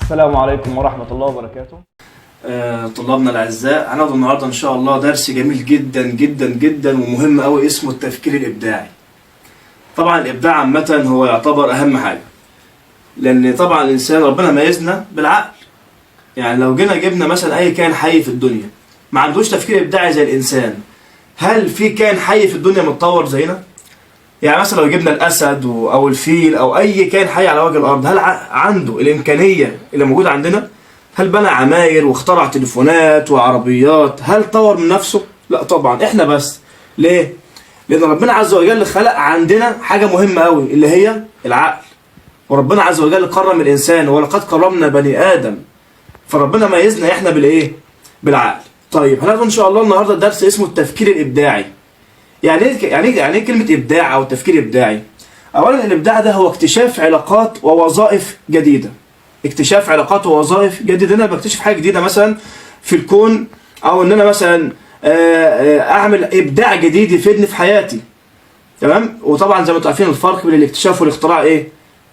السلام عليكم ورحمة الله وبركاته. طلابنا الأعزاء، هناخد النهاردة إن شاء الله درس جميل جدا جدا جدا ومهم أوي اسمه التفكير الإبداعي. طبعا الإبداع عامة هو يعتبر أهم حاجة، لأن طبعا الإنسان ربنا ميزنا بالعقل. يعني لو جبنا مثلا أي كائن حي في الدنيا ما عندوش تفكير إبداعي زي الإنسان، هل في كائن حي في الدنيا متطور زينا؟ يعني مثلا لو جبنا الأسد أو الفيل أو أي كائن حي على وجه الأرض، هل عنده الإمكانية اللي موجودة عندنا؟ هل بنى عماير واخترع تليفونات وعربيات؟ هل طور من نفسه؟ لا طبعا. احنا بس. ليه؟ لأن ربنا عز وجل خلق عندنا حاجة مهمة قوي اللي هي العقل. وربنا عز وجل كرم الإنسان، ولقد كرمنا بني آدم. فربنا ميزنا احنا بالإيه؟ بالعقل. طيب هناخد إن شاء الله النهاردة درس اسمه التفكير الإبداعي. يعني ايه كلمة إبداع أو تفكير إبداعي؟ أولا الإبداع ده هو اكتشاف علاقات ووظائف جديدة. اكتشاف علاقات ووظائف جديدة. انا بكتشف حاجة جديدة مثلا في الكون، او ان انا مثلا اعمل ابداع جديد يفيدني في حياتي. تمام. وطبعا زي ما انتم عارفين الفرق بين الاكتشاف والاختراع ايه؟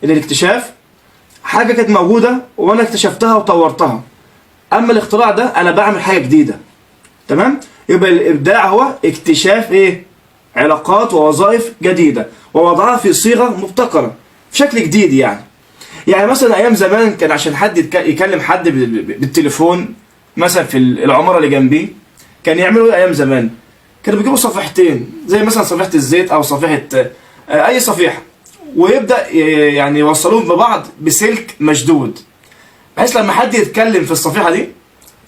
ان الاكتشاف حاجة كانت موجودة وانا اكتشفتها وطورتها، اما الاختراع ده انا بعمل حاجة جديدة. تمام. يبقى الابداع هو اكتشاف ايه؟ علاقات ووظائف جديدة ووضعها في صيغة مبتكرة في شكل جديد. يعني مثلا ايام زمان كان عشان حد يكلم حد بالتليفون مثلا في العماره اللي جنبيه، كان يعملوا ايه ايام زمان؟ كانوا بيجيبوا صفيحتين زي مثلا صفيحه الزيت او صفيحه اي صفيحه، ويبدا يعني يوصلوهم ببعض بسلك مشدود، بحيث لما حد يتكلم في الصفيحه دي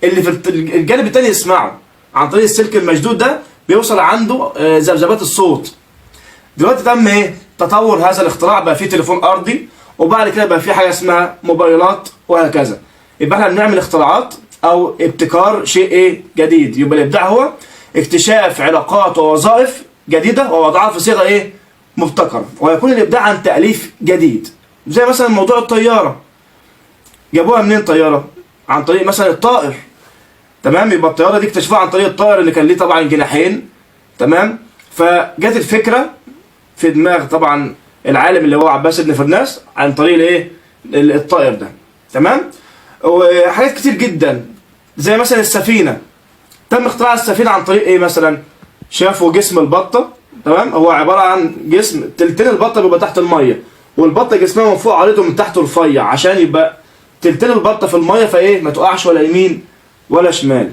اللي في الجانب الثاني يسمعه عن طريق السلك المشدود ده، بيوصل عنده ذبذبات الصوت. دلوقتي تم ايه؟ تطور هذا الاختراع، بقى فيه تليفون ارضي، وبعد كده بقى في حاجه اسمها موبايلات وهكذا. يبقى احنا بنعمل اختراعات او ابتكار شيء ايه؟ جديد. يبقى الابداع هو اكتشاف علاقات ووظائف جديده ووضعها في صيغه ايه؟ مبتكره. ويكون الابداع عن تاليف جديد. زي مثلا موضوع الطياره، جابوها منين الطياره؟ عن طريق مثلا الطائر. تمام. يبقى الطياره دي اكتشفوها عن طريق الطائر اللي كان ليه طبعا جناحين. تمام. فجت الفكره في دماغ طبعا العالم اللي هو عباس بن فرناس عن طريق الايه؟ الطائر ده. تمام. وحاجات كتير جدا زي مثلا السفينه، تم اختراع السفينه عن طريق ايه مثلا؟ شافوا جسم البطه. تمام. هو عباره عن جسم تلتين البطه بيبقى تحت الميه، والبطه جسمها من فوق عريضه من تحت رفيع، عشان يبقى تلتين البطه في الميه فايه؟ ما تقعش ولا يمين ولا شمال.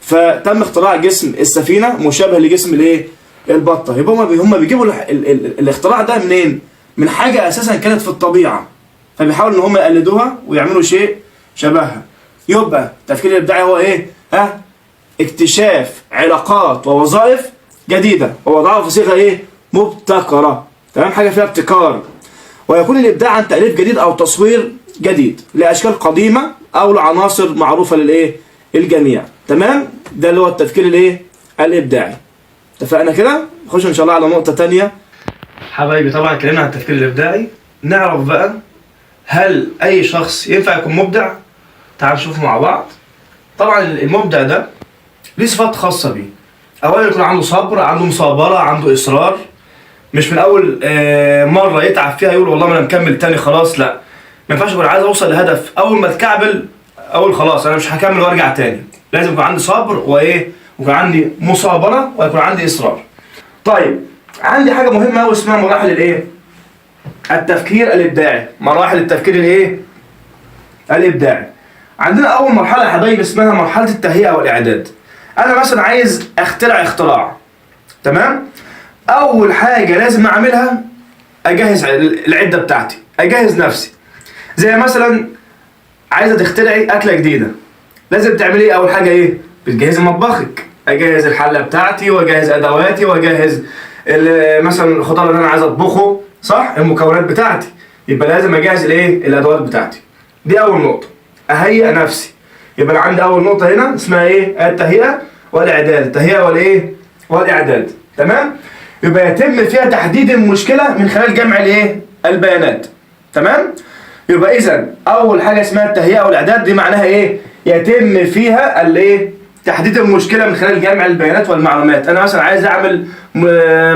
فتم اختراع جسم السفينه مشابه لجسم الايه؟ البطه. يبقى هم بيجيبوا الاختراع ده منين؟ من حاجه اساسا كانت في الطبيعه، فبيحاولوا ان هم يقلدوها ويعملوا شيء شبهها. يبقى التفكير الابداعي هو ايه؟ اكتشاف علاقات ووظائف جديده ووضعها في صيغه ايه؟ مبتكره. تمام. حاجه فيها ابتكار. ويكون الابداع عن تاليف جديد او تصوير جديد لاشكال قديمه او لعناصر معروفه للايه؟ الجميع. تمام. ده اللي هو التفكير الايه؟ الابداعي. اتفقنا كده؟ نخش ان شاء الله على نقطة تانية. حبايبي طبعا اتكلمنا عن التفكير الابداعي، نعرف بقى هل اي شخص ينفع يكون مبدع؟ تعال نشوف مع بعض. طبعا المبدع ده ليه صفات خاصة بيه. اولا يكون عنده صبر، عنده مثابرة، عنده اصرار. مش من اول مرة يتعب فيها يقول والله ما انا مكمل تاني خلاص، لا. ما ينفعش يكون عايز اوصل لهدف اول ما اتكعبل اقول خلاص انا مش هكمل وارجع تاني. لازم يكون عندي صبر ويكون عندي مثابرة ويكون عندي إصرار. طيب عندي حاجة مهمة أوي اسمها مراحل الإيه؟ التفكير الإبداعي. مراحل التفكير الإيه؟ الإبداعي. عندنا أول مرحلة يا حبايبي اسمها مرحلة التهيئة والإعداد. أنا مثلا عايز أخترع اختراع. تمام؟ أول حاجة لازم أعملها أجهز العدة بتاعتي، أجهز نفسي. زي مثلا عايزة تخترعي أكلة جديدة، لازم تعملي اول حاجه ايه؟ بتجهزي مطبخك. اجهز الحله بتاعتي واجهز ادواتي واجهز مثلا الخضار اللي انا عايز اطبخه، صح؟ المكونات بتاعتي. يبقى لازم اجهز الايه؟ الادوات بتاعتي. دي اول نقطه، اهيئ نفسي. يبقى انا عندي اول نقطه هنا اسمها ايه؟ التهيئه والاعداد. التهيئه والايه؟ والاعداد. تمام. يبقى يتم فيها تحديد المشكله من خلال جمع الايه؟ البيانات. تمام. يبقى اذا اول حاجه اسمها التهيئه والاعداد، دي معناها ايه؟ يتم فيها الايه؟ تحديد المشكله من خلال جمع البيانات والمعلومات. انا مثلا عايز اعمل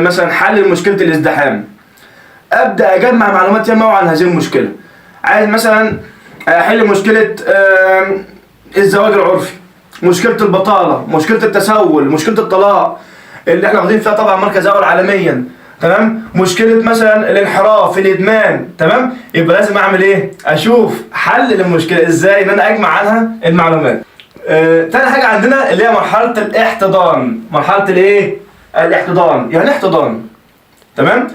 مثلا حل لمشكله الازدحام، ابدا اجمع معلومات ياما عن هذه المشكله. عايز مثلا احل مشكله الزواج العرفي، مشكله البطاله، مشكله التسول، مشكله الطلاق اللي احنا واخدين فيها طبعا مركز اول عالميا، تمام. مشكله مثلا الانحراف، الادمان، تمام. يبقى لازم اعمل ايه؟ اشوف حل للمشكله ازاي ان انا اجمع عنها المعلومات. تاني حاجه عندنا اللي هي مرحله الاحتضان. مرحله الايه؟ الاحتضان. يعني احتضان، تمام.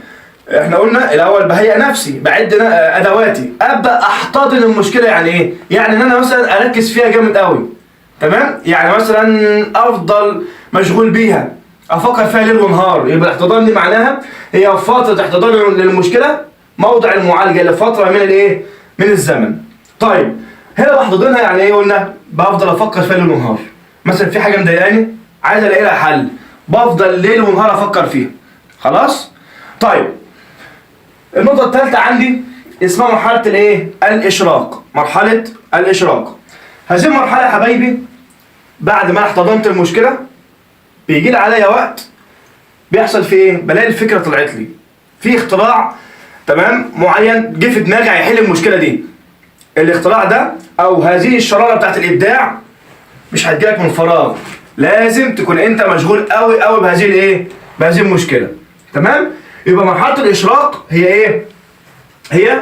احنا قلنا الاول بهيئ نفسي، بعد ادواتي، ابدا احتضن المشكله. يعني ايه؟ يعني ان انا مثلا اركز فيها جامد قوي، تمام. يعني مثلا افضل مشغول بيها، افكر فيها ليل ونهار. يبقى الاحتضان دي معناها هي فتره احتضان للمشكله، موضع المعالجه لفتره من الايه؟ من الزمن. طيب هنا بحتضنها يعني ايه؟ قلنا بفضل افكر فيها ليل ونهار. مثلا في حاجه مضايقاني عايز الاقي لها حل، بفضل ليل ونهار افكر فيها. خلاص؟ طيب النقطه الثالثه عندي اسمها مرحله الايه؟ الاشراق. مرحله الاشراق. هذه المرحله يا حبايبي بعد ما احتضنت المشكله بيجي لي عليا وقت بيحصل فيه ايه؟ بلاقي الفكره طلعت لي في اختراع، تمام، معين جه في دماغي هيحل المشكله دي. الاختراع ده او هذه الشراره بتاعت الابداع مش هتجيلك من فراغ، لازم تكون انت مشغول قوي قوي بهذه الايه؟ بهذه المشكله، تمام. يبقى مرحله الاشراق هي ايه؟ هي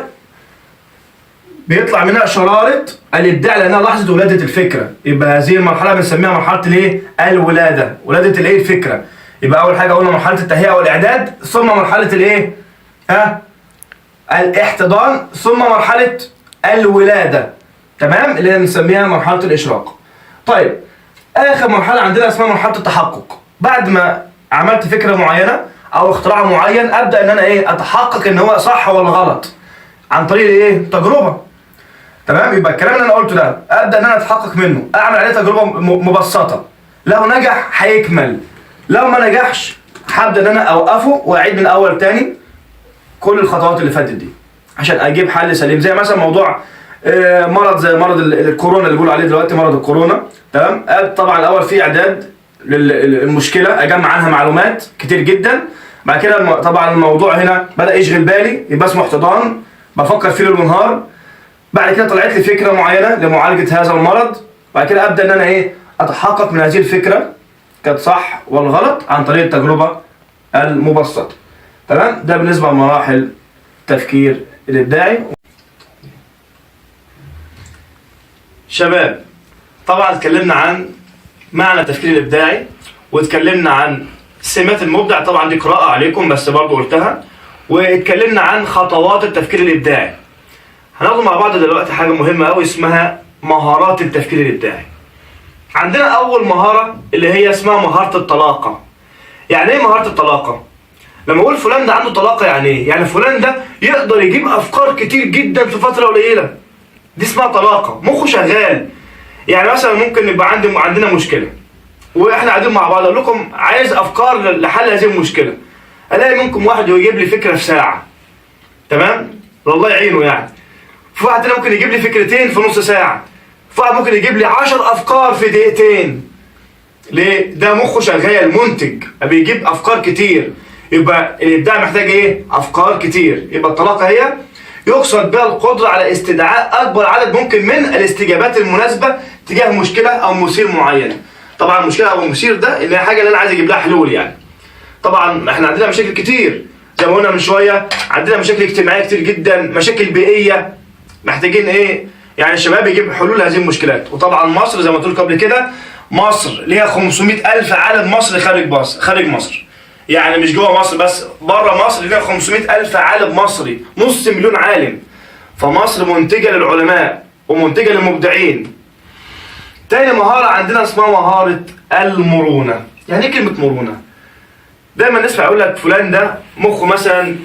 بيطلع منها شراره الابداع لانها لحظه ولاده الفكره. يبقى هذه المرحله بنسميها مرحله الايه؟ الولاده، ولاده الايه؟ الفكره. يبقى اول حاجه قلنا مرحله التهيئه والاعداد، ثم مرحله الايه؟ الاحتضان، ثم مرحله الولاده، تمام، اللي بنسميها مرحله الاشراق. طيب اخر مرحله عندنا اسمها مرحله التحقق. بعد ما عملت فكره معينه او اختراع معين ابدا ان انا ايه؟ اتحقق ان هو صح ولا غلط عن طريق الايه؟ تجربه، تمام. يبقى الكلام اللي انا قلته ده ابدا ان انا اتحقق منه، اعمل عليه تجربه مبسطه. لو نجح هيكمل، لو ما نجحش هبدا ان انا اوقفه واعيد من الاول تاني كل الخطوات اللي فاتت دي عشان اجيب حل سليم. زي مثلا موضوع مرض زي مرض الكورونا اللي بيقولوا عليه دلوقتي مرض الكورونا، تمام. طبعا الاول في اعداد للمشكله، اجمع عنها معلومات كتير جدا. بعد كده طبعا الموضوع هنا بدا يشغل بالي، يبقى اسمه احتضان، بفكر فيه ليل ونهار. بعد كده طلعت لي فكره معينه لمعالجه هذا المرض، بعد كده ابدا ان انا ايه؟ اتحقق من هذه الفكره كانت صح ولا غلط عن طريق التجربه المبسطه، تمام. ده بالنسبه لمراحل التفكير الابداعي. شباب طبعا اتكلمنا عن معنى التفكير الابداعي، واتكلمنا عن سمات المبدع، طبعا دي قراءه عليكم بس برضه قلتها، واتكلمنا عن خطوات التفكير الابداعي. هناخد مع بعض دلوقتي حاجه مهمه قوي اسمها مهارات التفكير الابداعي. عندنا اول مهاره اللي هي اسمها مهاره الطلاقه. يعني ايه مهاره الطلاقه؟ لما اقول فلان ده عنده طلاقه يعني ايه؟ يعني فلان ده يقدر يجيب افكار كتير جدا في فتره قليله. دي اسمها طلاقه، مخه شغال. يعني مثلا ممكن يبقى عندنا مشكله واحنا قاعدين مع بعض، اقول لكم عايز افكار لحل هذه المشكله، الاقي منكم واحد يجيب لي فكره في ساعه، تمام، والله يعينه يعني. في واحد تاني ممكن يجيب لي فكرتين في نص ساعه، في واحد ممكن يجيب لي 10 افكار في دقيقتين. ليه؟ ده مخه شغال، منتج، بيجيب افكار كتير. يبقى الابداع محتاج ايه؟ افكار كتير. يبقى الطلاقه هي يقصد بها القدره على استدعاء اكبر عدد ممكن من الاستجابات المناسبه تجاه مشكله او مثير معين. طبعا المشكله او المثير ده اللي هي حاجه اللي انا عايز اجيب لها حلول يعني. طبعا احنا عندنا مشاكل كتير زي ما قلنا من شويه، عندنا مشاكل اجتماعيه كتير جدا، مشاكل بيئيه، محتاجين ايه؟ يعني الشباب يجيب حلول لهذه المشكلات. وطبعا مصر زي ما قلت لكم قبل كده، مصر ليها 500,000 عالم مصري خارج مصر. يعني مش جوه مصر بس، بره مصر ليها 500,000 عالم مصري، نص مليون عالم. فمصر منتجه للعلماء ومنتجه للمبدعين. تاني مهاره عندنا اسمها مهاره المرونه. يعني ايه كلمه مرونه؟ دايما نسمع يقول لك فلان ده مخه مثلا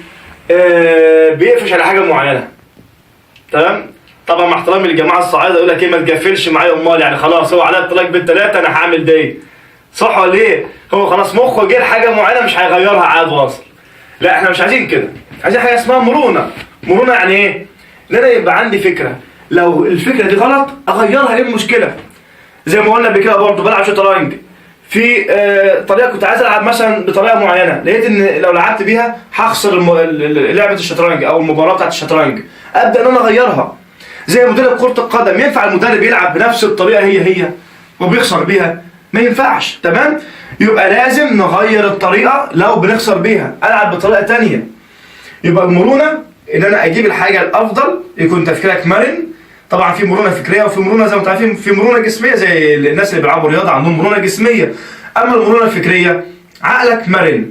بيقفش على حاجه معينه، تمام. طبعا مع احترامي للجماعه الصعايده يقول لك ايه؟ ما تقفلش معايا امال، يعني خلاص هو على الطلاق بالثلاثه انا هعمل ده، صح ولا ايه؟ هو خلاص مخه جه لحاجه معينه مش هيغيرها عاد واصل. لا احنا مش عايزين كده، عايزين حاجه اسمها مرونه. مرونه يعني ايه؟ ان انا يبقى عندي فكره، لو الفكره دي غلط اغيرها، ايه المشكله؟ زي ما قلنا قبل كده برضه بلعب شطرنج، في طريقه كنت عايز العب مثلا بطريقه معينه، لقيت ان لو لعبت بيها هخسر لعبه الشطرنج او المباراه بتاعت الشطرنج، ابدا ان انا اغيرها. زي مدرب كرة القدم، ينفع المدرب يلعب بنفس الطريقة هي وبيخسر بيها؟ ما ينفعش. تمام؟ يبقى لازم نغير الطريقة. لو بنخسر بيها ألعب بطريقة تانية. يبقى المرونة إن أنا أجيب الحاجة الأفضل، يكون تفكيرك مرن. طبعا في مرونة فكرية وفي مرونة زي ما انتم عارفين، في مرونة جسمية زي الناس اللي بيلعبوا رياضة عندهم مرونة جسمية. أما المرونة الفكرية عقلك مرن،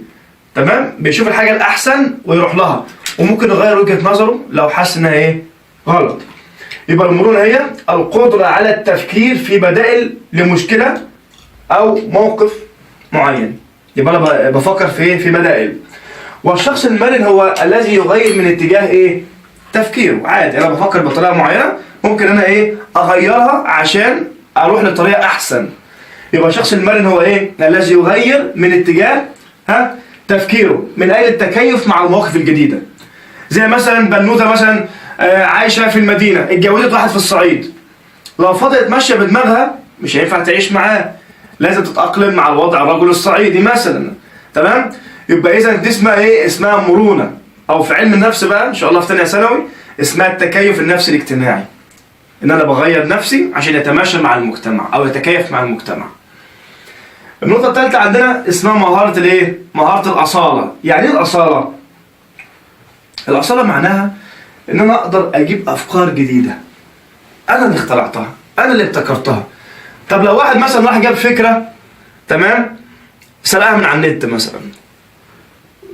تمام؟ بيشوف الحاجة الأحسن ويروح لها، وممكن يغير وجهة نظره لو حس إنها إيه؟ غلط. يبقى المرونة هي القدرة على التفكير في بدائل لمشكلة أو موقف معين. يبقى أنا بفكر في إيه؟ في بدائل. والشخص المرن هو الذي يغير من اتجاه إيه؟ تفكيره. عادي أنا بفكر بطريقة معينة، ممكن أنا إيه؟ أغيرها عشان أروح لطريقة أحسن. يبقى الشخص المرن هو إيه؟ الذي يغير من اتجاه تفكيره من أجل التكيف مع المواقف الجديدة. زي مثلا بنوتة مثلا عايشة في المدينة، اتجوزت واحد في الصعيد. لو فضلت ماشية بدماغها مش هينفع تعيش معاه، لازم تتأقلم مع الوضع الرجل الصعيدي مثلا. تمام؟ يبقى إذا دي اسمها إيه؟ اسمها مرونة، أو في علم النفس بقى إن شاء الله في ثانية ثانوي اسمها التكيف النفسي الاجتماعي. إن أنا بغير نفسي عشان يتماشى مع المجتمع أو يتكيف مع المجتمع. النقطة الثالثة عندنا اسمها مهارة الإيه؟ مهارة الأصالة. يعني إيه الأصالة؟ الأصالة معناها إن أنا أقدر أجيب أفكار جديدة، أنا اللي اخترعتها، أنا اللي ابتكرتها. طب لو واحد مثلا راح جاب فكرة، تمام، سرقها من على النت مثلا،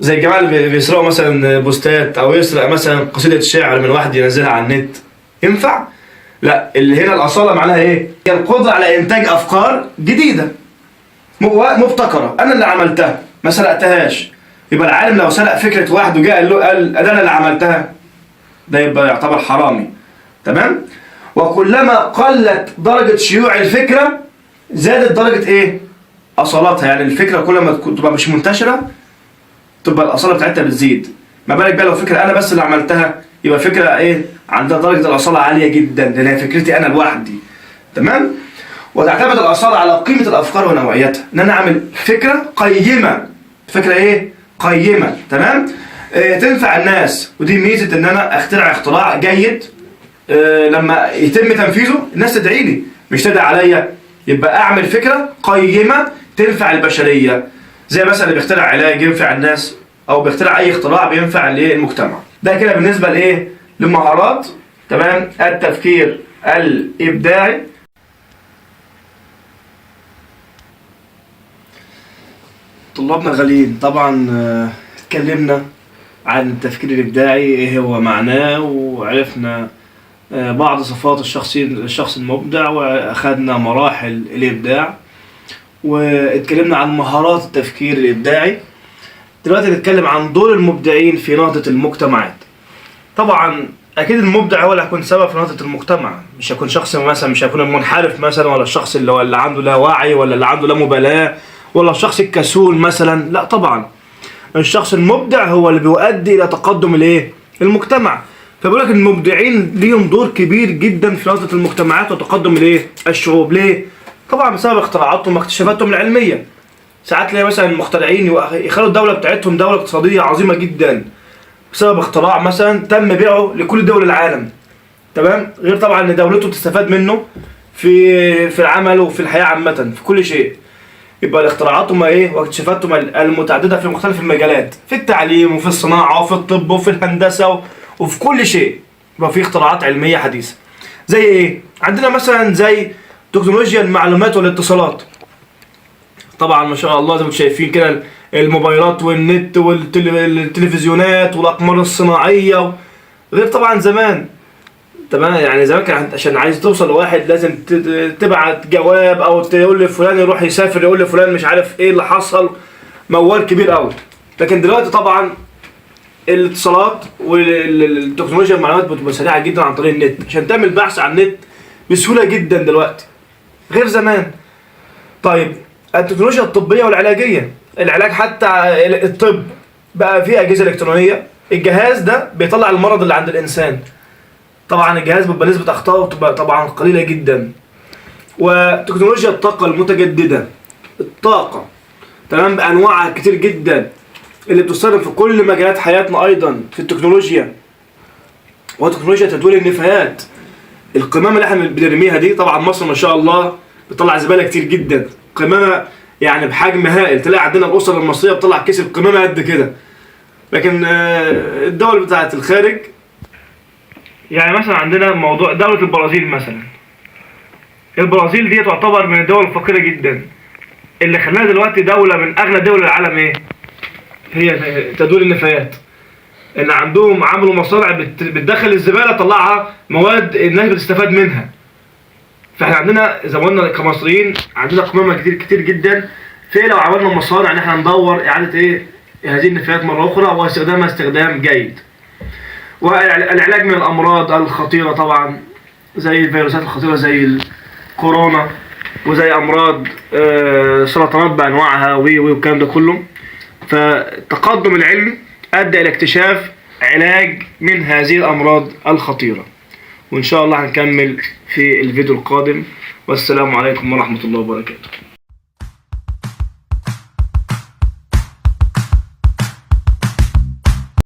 زي الجماعة اللي بيسرقوا مثلا بوستات، أو يسرق مثلا قصيدة شعر من واحد ينزلها على النت، ينفع؟ لا، اللي هنا الأصالة معناها إيه؟ هي القدرة على إنتاج أفكار جديدة مبتكرة، أنا اللي عملتها، ما سرقتهاش. يبقى العالم لو سرق فكرة واحد وجاء قال أنا اللي عملتها، ده يبقى يعتبر حرامي. تمام؟ وكلما قلت درجة شيوع الفكرة زادت درجة إيه؟ أصالتها. يعني الفكرة كل ما تبقى مش منتشرة تبقى الأصالة بتاعتها بتزيد. ما بالك بقى لو فكرة أنا بس اللي عملتها، يبقى فكرة إيه؟ عندها درجة الأصالة عالية جدا، لأن هي فكرتي أنا لوحدي. تمام؟ وتعتمد الأصالة على قيمة الأفكار ونوعيتها. إن أنا أعمل فكرة قيمة، فكرة إيه؟ قيمة. تمام؟ تنفع الناس، ودي ميزة إن أنا أخترع اختراع جيد. لما يتم تنفيذه الناس تدعي لي مش تدعي عليا. يبقى أعمل فكرة قيمة تنفع البشرية، زي مثلا اللي بيخترع علاج ينفع الناس، أو بيخترع أي اختراع بينفع المجتمع. ده كده بالنسبة لإيه؟ لمهارات، تمام، التفكير الإبداعي. طلابنا الغاليين، طبعا اتكلمنا عن التفكير الإبداعي ايه هو معناه، وعرفنا بعض صفات الشخص المبدع، واخدنا مراحل الإبداع، واتكلمنا عن مهارات التفكير الإبداعي. دلوقتي نتكلم عن دور المبدعين في نهضة المجتمعات. طبعا اكيد المبدع هو اللي هيكون سبب في نهضة المجتمع، مش هيكون شخص مثلا، مش هيكون المنحرف مثلا، ولا الشخص اللي عنده لا وعي، ولا اللي عنده لا مبالاة، ولا الشخص الكسول مثلا. لا طبعا، الشخص المبدع هو اللي بيؤدي الى تقدم المجتمع. فبقول لك المبدعين ليهم دور كبير جدا في نهضة المجتمعات وتقدم الشعوب. ليه؟ طبعا بسبب اختراعاتهم واكتشافاتهم العلمية. ساعات تلاقي مثلا المخترعين يخلوا الدولة بتاعتهم دولة اقتصادية عظيمة جدا بسبب اختراع مثلا تم بيعه لكل دول العالم. تمام؟ غير طبعا ان دولته تستفاد منه في العمل وفي الحياة عامة في كل شيء. يبقى الاختراعاتهم ايه واكتشافاتهم المتعددة في مختلف المجالات، في التعليم وفي الصناعة وفي الطب وفي الهندسة وفي كل شيء. يبقى في اختراعات علمية حديثة. زي ايه؟ عندنا مثلا زي تكنولوجيا المعلومات والاتصالات. طبعا ما شاء الله زي ما انتم شايفين كده، الموبايلات والنت والتلفزيونات والاقمار الصناعية. غير طبعا زمان، تمام، يعني زمان كان عشان عايز توصل لواحد لازم تبعت جواب، او تقول لفلان يروح يسافر، يقول لفلان مش عارف ايه اللي حصل، موال كبير قوي. لكن دلوقتي طبعا الاتصالات والتكنولوجيا المعلومات بتبقى سريعه جدا عن طريق النت، عشان تعمل بحث عن النت بسهوله جدا دلوقتي غير زمان. طيب التكنولوجيا الطبيه والعلاجيه، العلاج حتى الطب بقى فيه اجهزه الكترونيه، الجهاز ده بيطلع المرض اللي عند الانسان. طبعا الجهاز بيبقى نسبة أخطائه بتبقى طبعا قليلة جدا. وتكنولوجيا الطاقة المتجددة، الطاقة، تمام، بأنواعها كتير جدا اللي بتستخدم في كل مجالات حياتنا أيضا في التكنولوجيا. وتكنولوجيا تدوير النفايات، القمامه اللي احنا بنرميها دي، طبعا مصر ما شاء الله بتطلع زباله كتير جدا، قمامه يعني بحجم هائل. تلاقي عندنا الاسر المصريه بتطلع كيس القمامه قد كده. لكن الدول بتاعت الخارج، يعني مثلا عندنا موضوع دوله البرازيل مثلا. البرازيل دي تعتبر من الدول الفقيره جدا، اللي خلاها دلوقتي دوله من اغنى دول العالم ايه؟ هي تدوير النفايات. ان عندهم عملوا مصانع بتدخل الزباله تطلعها مواد الناس بتستفاد منها. فاحنا عندنا زي ما قلنا كمصريين عندنا قمامه كتير كتير جدا. في لو عملنا مصانع ان احنا ندور اعاده ايه هذه النفايات مره اخرى واستخدامها استخدام جيد. والعلاج من الامراض الخطيره طبعا، زي الفيروسات الخطيره زي الكورونا، وزي امراض سرطانات بانواعها والكلام ده كله. فالتقدم العلمي ادى الى اكتشاف علاج من هذه الامراض الخطيره. وان شاء الله هنكمل في الفيديو القادم، والسلام عليكم ورحمه الله وبركاته.